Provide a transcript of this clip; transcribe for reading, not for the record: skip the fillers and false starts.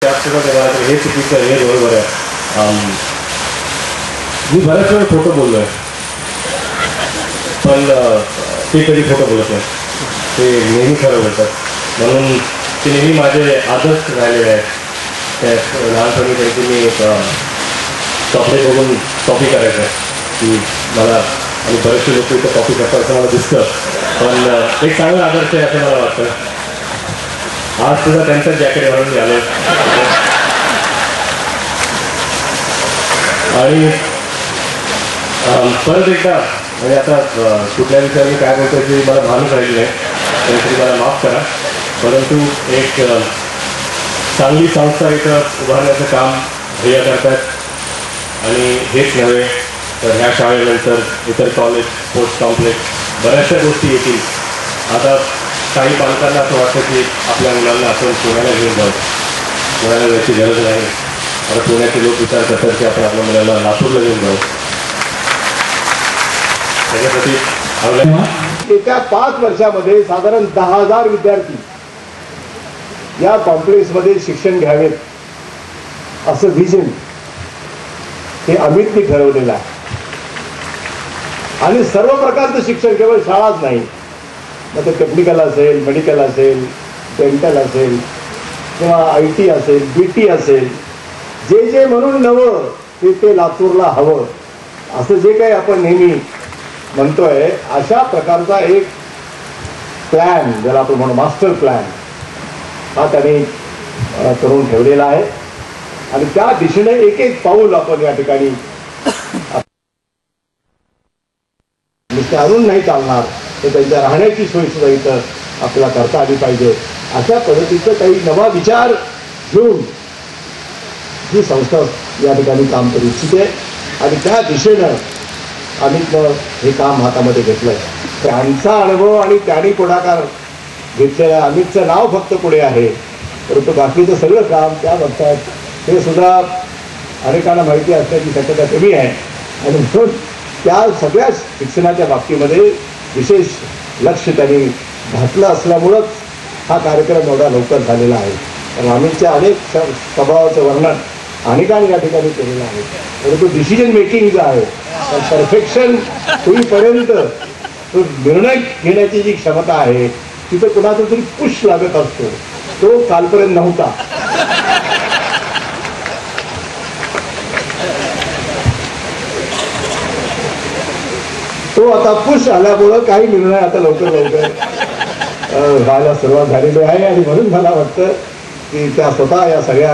हे चुकीचं आहे, हे बरोबर आहे. मी बऱ्याच वेळा खोटं बोललोय, पण ते कधी खोटं बोलत नाही, ते नेहमी खरं बोलतात. म्हणून ते नेहमी माझे आदर्श राहिलेले आहेत. त्या लहानपणी त्यांची मी कपडे बघून कॉपी करायचं की मला, आणि बरेचसे लोक इथं कॉपी करतात असं मला दिसतं, पण एक चांगला आदर्श आहे असं मला वाटतं. आज सुद्धा त्यांचं जॅकेट घालून मी आलो आणि परत एकदा, म्हणजे आता कुठल्या विषयाने काय बोलतो की मला भानच राहिली नाही, तरी मला माफ करा. परंतु एक चांगली संस्था इथं उभारण्याचं काम ध्येय करतात आणि हेच नव्हे तर ह्या शाळेनंतर इतर कॉलेज, स्पोर्ट्स कॉम्प्लेक्स बऱ्याचशा गोष्टी येतील. आता काही पालकांना असं वाटतं की आपल्या मुलांना आपण पुण्याला घेऊन जाऊ, पुण्याला जायची गरज नाही. आता पुण्याचे लोक विचार करतात की आपण आपल्या मुलाला लातूरला घेऊन जाऊ. त्याच्यासाठी येत्या 5 वर्षामध्ये साधारण 10,000 विद्यार्थी या कॉम्प्लेक्समध्ये शिक्षण घ्यावेत असं विजन हे अमितने ठरवलेलं आहे. आणि सर्व प्रकारचं शिक्षण, केवळ शाळाच नाही, मग ते टेक्निकल असेल, मेडिकल असेल, डेंटल असेल किंवा IT असेल, BT असेल, जे जे म्हणून नवं ते लातूरला हवं असं जे काही आपण नेहमी म्हणतोय, अशा प्रकारचा एक प्लॅन, ज्याला आपण म्हणू मास्टर प्लॅन, हा त्यांनी करून ठेवलेला आहे. आणि त्या दिशेने एक एक पाऊल आपण या ठिकाणी नुसते आणून नाही चालणार, तर त्यांच्या राहण्याची सोय सुद्धा इथं आपल्याला करता आली पाहिजे. अशा पद्धतीचं काही नवा विचार घेऊन ही संस्था या ठिकाणी काम करू इच्छिते आणि त्या दिशेनं अमितनं हे काम हातामध्ये घेतलंय. त्यांचा अनुभव आणि त्यांनी पुढाकार घेतलेला, अमितचं नाव फक्त पुढे आहे, परंतु बाकीचं सगळं काम त्या बघतात, हे सुद्धा अनेकांना माहिती असण्याची शक्यता कमी आहे. आणि म्हणून त्या सगळ्या शिक्षणाच्या बाबतीमध्ये विशेष लक्ष त्यांनी घातलं असल्यामुळंच हा कार्यक्रम एवढा लवकर झालेला आहे. कारण अमितच्या अनेक स्वभावाचं वर्णन अनेकांनी या ठिकाणी केलेलं आहे. परंतु डिसिजन मेकिंग जे आहे, परफेक्शन होईपर्यंत तो निर्णय घेण्याची जी क्षमता आहे, तिथं कुणाचा तरी पुश लागत असतो, तो कालपर्यंत नव्हता. तो आता पुश आल्यामुळं काही निर्णय आता लवकर व्हायला सुरुवात झालेली आहे. आणि म्हणून मला वाटतं की त्या स्वतः या सगळ्या